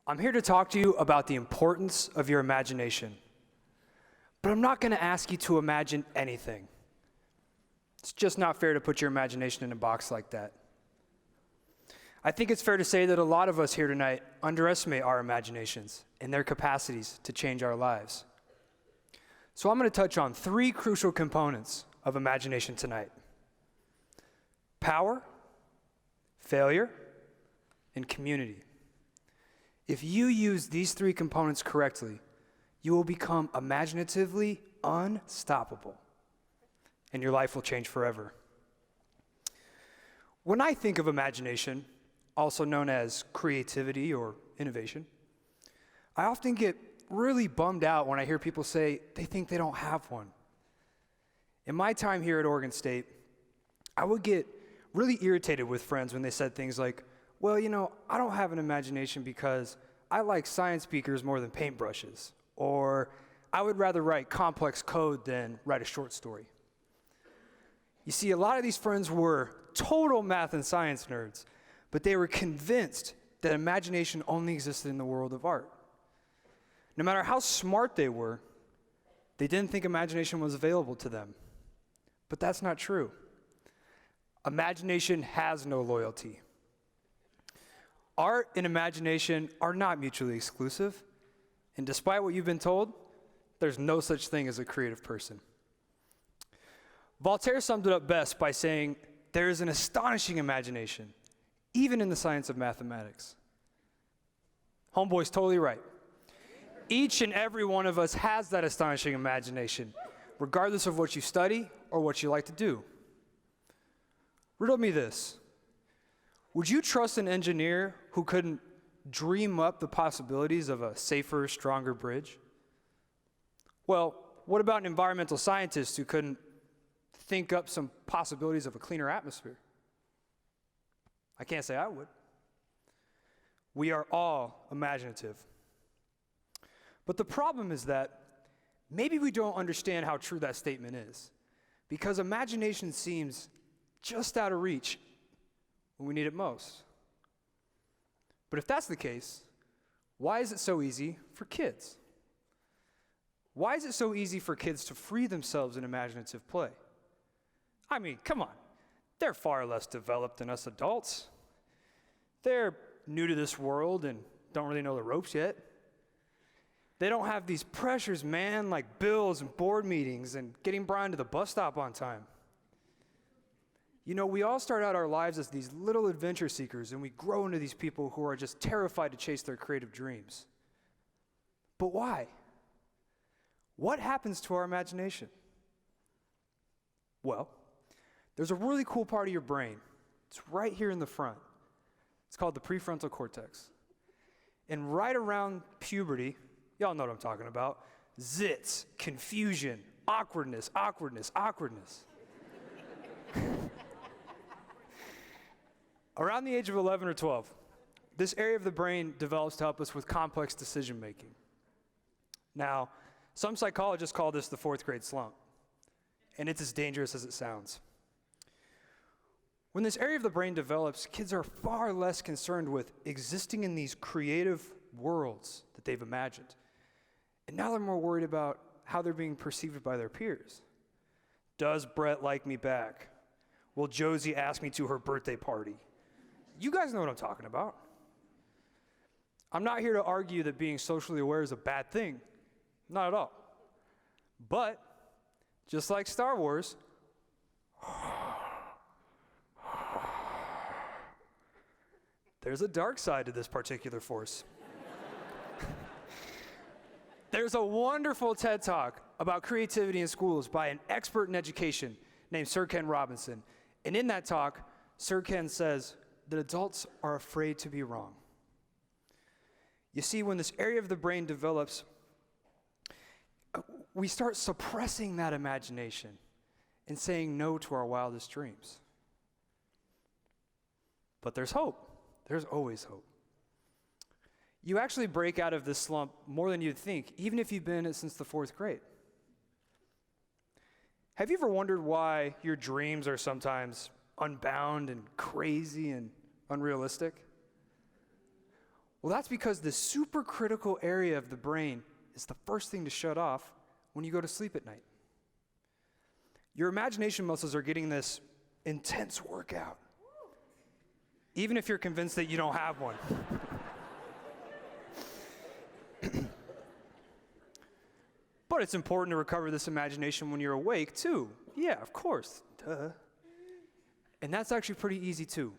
I'm here to talk to you about the importance of your imagination. But I'm not going to ask you to imagine anything. It's just not fair to put your imagination in a box like that. I think it's fair to say that a lot of us here tonight underestimate our imaginations and their capacities to change our lives. So I'm going to touch on 3 crucial components of imagination tonight: power, failure, and community. If you use these 3 components correctly, you will become imaginatively unstoppable, and your life will change forever. When I think of imagination, also known as creativity or innovation, I often get really bummed out when I hear people say they think they don't have one. In my time here at Oregon State, I would get really irritated with friends when they said things like, well, I don't have an imagination because I like science speakers more than paintbrushes, or I would rather write complex code than write a short story. You see, a lot of these friends were total math and science nerds, but they were convinced that imagination only existed in the world of art. No matter how smart they were, they didn't think imagination was available to them. But that's not true. Imagination has no loyalty. Art and imagination are not mutually exclusive, and despite what you've been told, there's no such thing as a creative person. Voltaire summed it up best by saying, there is an astonishing imagination, even in the science of mathematics. Homeboy's totally right. Each and every one of us has that astonishing imagination, regardless of what you study or what you like to do. Riddle me this. Would you trust an engineer who couldn't dream up the possibilities of a safer, stronger bridge? Well, what about an environmental scientist who couldn't think up some possibilities of a cleaner atmosphere? I can't say I would. We are all imaginative. But the problem is that maybe we don't understand how true that statement is, because imagination seems just out of reach when we need it most. But if that's the case, why is it so easy for kids? Why is it so easy for kids to free themselves in imaginative play? I mean, come on. They're far less developed than us adults. They're new to this world and don't really know the ropes yet. They don't have these pressures, man, like bills and board meetings and getting Brian to the bus stop on time. We all start out our lives as these little adventure seekers, and we grow into these people who are just terrified to chase their creative dreams. But why? What happens to our imagination? Well, there's a really cool part of your brain. It's right here in the front. It's called the prefrontal cortex. And right around puberty, y'all know what I'm talking about, zits, confusion, awkwardness. Around the age of 11 or 12, this area of the brain develops to help us with complex decision making. Now, some psychologists call this the 4th grade slump, and it's as dangerous as it sounds. When this area of the brain develops, kids are far less concerned with existing in these creative worlds that they've imagined. And now they're more worried about how they're being perceived by their peers. Does Brett like me back? Will Josie ask me to her birthday party? You guys know what I'm talking about. I'm not here to argue that being socially aware is a bad thing. Not at all. But, just like Star Wars, there's a dark side to this particular force. There's a wonderful TED Talk about creativity in schools by an expert in education named Sir Ken Robinson. And in that talk, Sir Ken says that adults are afraid to be wrong. You see, when this area of the brain develops, we start suppressing that imagination and saying no to our wildest dreams. But there's hope. There's always hope. You actually break out of this slump more than you'd think, even if you've been in it since the 4th grade. Have you ever wondered why your dreams are sometimes unbound and crazy and unrealistic? Well, that's because the supercritical area of the brain is the first thing to shut off when you go to sleep at night. Your imagination muscles are getting this intense workout, even if you're convinced that you don't have one. But it's important to recover this imagination when you're awake, too. Yeah, of course. Duh. And that's actually pretty easy, too.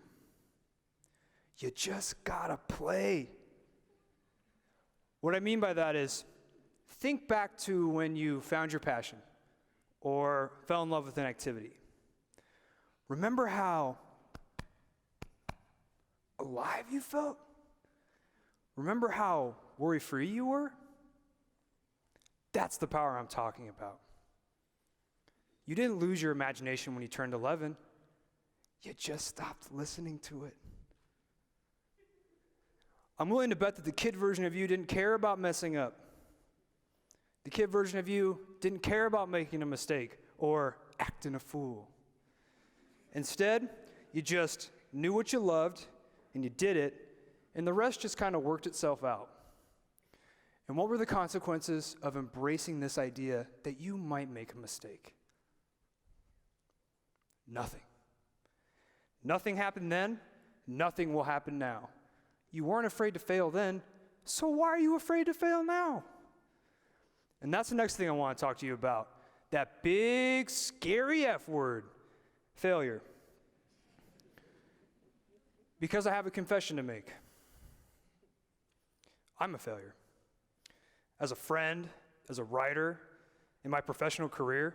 You just gotta play. What I mean by that is, think back to when you found your passion or fell in love with an activity. Remember how alive you felt? Remember how worry-free you were? That's the power I'm talking about. You didn't lose your imagination when you turned 11. You just stopped listening to it. I'm willing to bet that the kid version of you didn't care about messing up. The kid version of you didn't care about making a mistake or acting a fool. Instead, you just knew what you loved and you did it, and the rest just kind of worked itself out. And what were the consequences of embracing this idea that you might make a mistake? Nothing. Nothing happened then, nothing will happen now. You weren't afraid to fail then, so why are you afraid to fail now? And that's the next thing I want to talk to you about. That big, scary F word, failure. Because I have a confession to make. I'm a failure. As a friend, as a writer, in my professional career,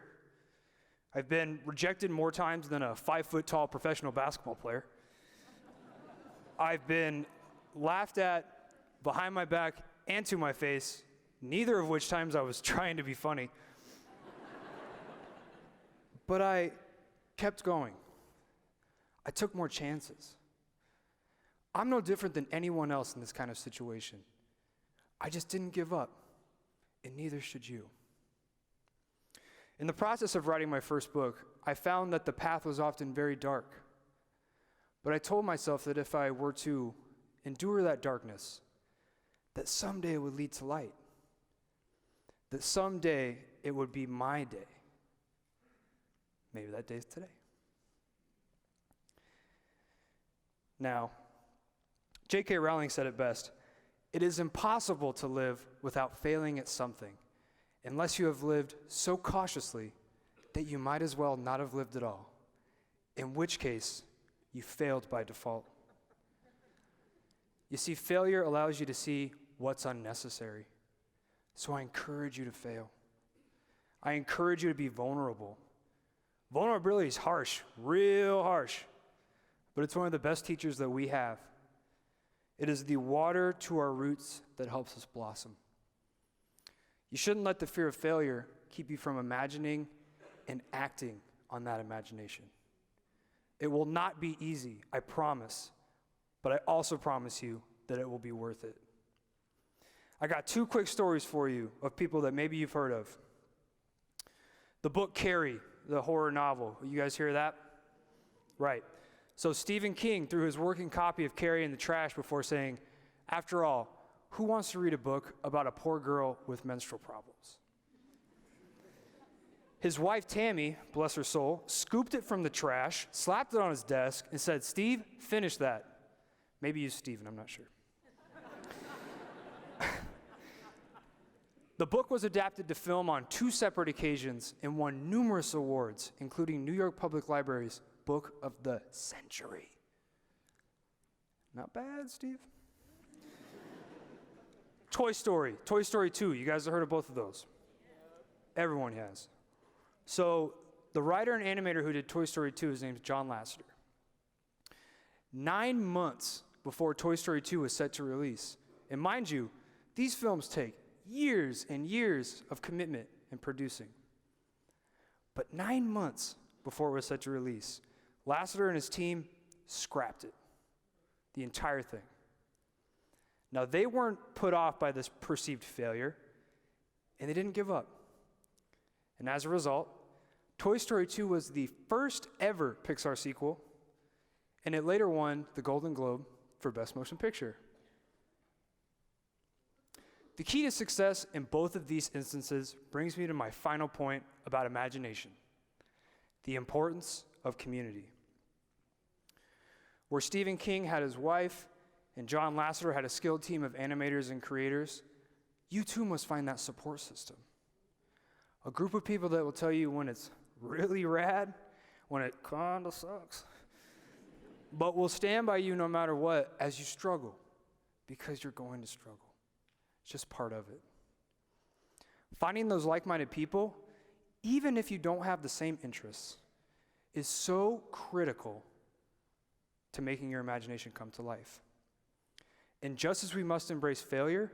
I've been rejected more times than a 5-foot-tall professional basketball player. I've been laughed at behind my back and to my face, neither of which times I was trying to be funny. But I kept going. I took more chances. I'm no different than anyone else in this kind of situation. I just didn't give up, and neither should you. In the process of writing my first book, I found that the path was often very dark. But I told myself that if I were to endure that darkness, that someday it would lead to light. That someday it would be my day. Maybe that day is today. Now, J.K. Rowling said it best. It is impossible to live without failing at something, unless you have lived so cautiously that you might as well not have lived at all, in which case you failed by default. You see, failure allows you to see what's unnecessary. So I encourage you to fail. I encourage you to be vulnerable. Vulnerability is harsh, real harsh, but it's one of the best teachers that we have. It is the water to our roots that helps us blossom. You shouldn't let the fear of failure keep you from imagining and acting on that imagination. It will not be easy, I promise, but I also promise you that it will be worth it. I got 2 quick stories for you of people that maybe you've heard of. The book Kerr, the horror novel. You guys hear that? Right. So Stephen King threw his working copy of Kerr in the trash before saying, after all, who wants to read a book about a poor girl with menstrual problems? His wife, Tammy, bless her soul, scooped it from the trash, slapped it on his desk, and said, Steve, finish that. Maybe use Stephen, I'm not sure. The book was adapted to film on 2 separate occasions and won numerous awards, including New York Public Library's Book of the Century. Not bad, Steve. Toy Story 2. You guys have heard of both of those? Everyone has. So the writer and animator who did Toy Story 2, his name's John Lasseter. 9 months before Toy Story 2 was set to release, and mind you, these films take years and years of commitment in producing. But 9 months before it was set to release, Lasseter and his team scrapped it, the entire thing. Now, they weren't put off by this perceived failure, and they didn't give up. And as a result, Toy Story 2 was the first ever Pixar sequel, and it later won the Golden Globe for Best Motion Picture. The key to success in both of these instances brings me to my final point about imagination, the importance of community. Where Stephen King had his wife and John Lasseter had a skilled team of animators and creators, you too must find that support system. A group of people that will tell you when it's really rad, when it kinda sucks, but will stand by you no matter what as you struggle, because you're going to struggle. It's just part of it. Finding those like-minded people, even if you don't have the same interests, is so critical to making your imagination come to life. And just as we must embrace failure,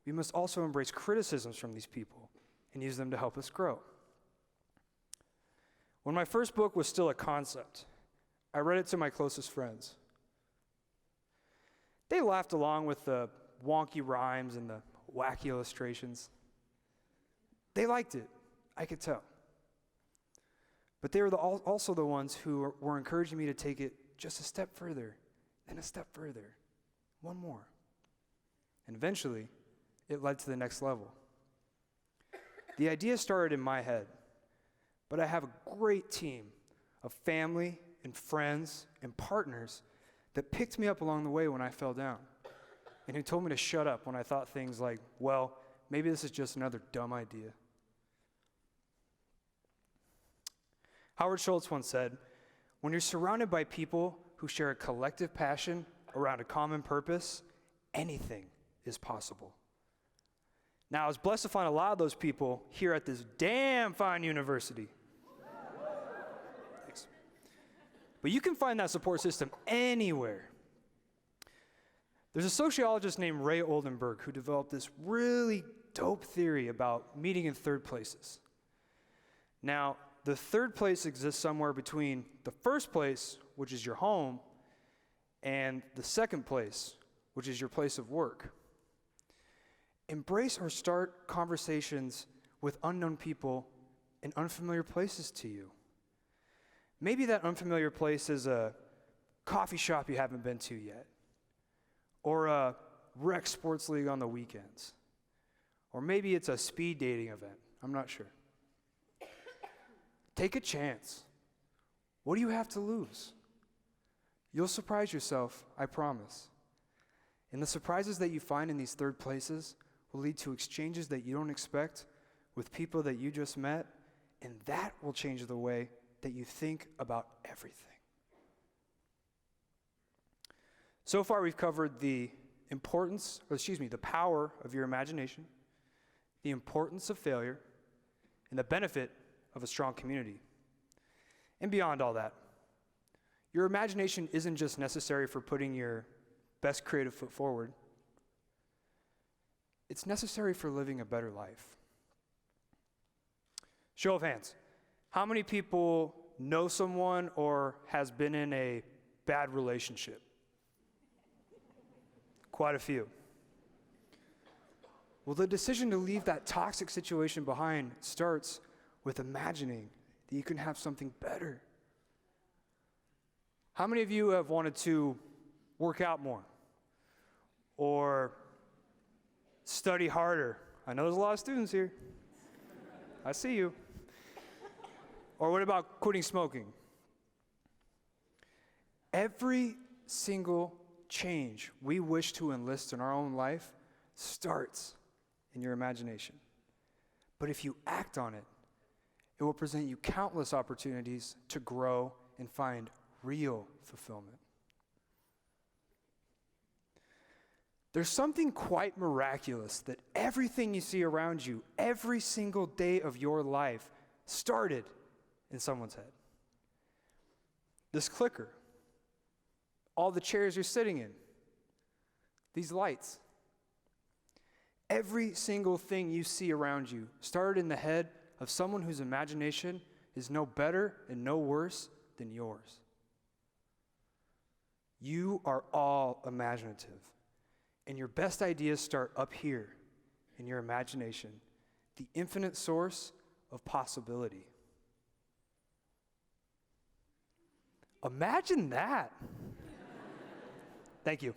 we must also embrace criticisms from these people and use them to help us grow. When my first book was still a concept, I read it to my closest friends. They laughed along with the wonky rhymes and the wacky illustrations. They liked it, I could tell. But they were also the ones who were encouraging me to take it just a step further, and a step further, one more. And eventually, it led to the next level. The idea started in my head, but I have a great team of family and friends and partners that picked me up along the way when I fell down, and who told me to shut up when I thought things like, well, maybe this is just another dumb idea. Howard Schultz once said, when you're surrounded by people who share a collective passion around a common purpose, anything is possible. Now, I was blessed to find a lot of those people here at this damn fine university. Thanks. But you can find that support system anywhere. There's a sociologist named Ray Oldenburg who developed this really dope theory about meeting in third places. Now, the third place exists somewhere between the first place, which is your home, and the second place, which is your place of work. Embrace or start conversations with unknown people in unfamiliar places to you. Maybe that unfamiliar place is a coffee shop you haven't been to yet, or a rec sports league on the weekends, or maybe it's a speed dating event. I'm not sure. Take a chance. What do you have to lose? You'll surprise yourself, I promise. And the surprises that you find in these third places will lead to exchanges that you don't expect with people that you just met, and that will change the way that you think about everything. So far, we've covered the power of your imagination, the importance of failure, and the benefit of a strong community. And beyond all that, your imagination isn't just necessary for putting your best creative foot forward. It's necessary for living a better life. Show of hands. How many people know someone or has been in a bad relationship? Quite a few. Well, the decision to leave that toxic situation behind starts with imagining that you can have something better. How many of you have wanted to work out more or study harder? I know there's a lot of students here. I see you. Or what about quitting smoking? Every single change we wish to enlist in our own life starts in your imagination. But if you act on it, it will present you countless opportunities to grow and find real fulfillment. There's something quite miraculous that everything you see around you, every single day of your life, started in someone's head. This clicker, all the chairs you're sitting in, these lights, every single thing you see around you started in the head of someone whose imagination is no better and no worse than yours. You are all imaginative, and your best ideas start up here in your imagination, the infinite source of possibility. Imagine that. Thank you.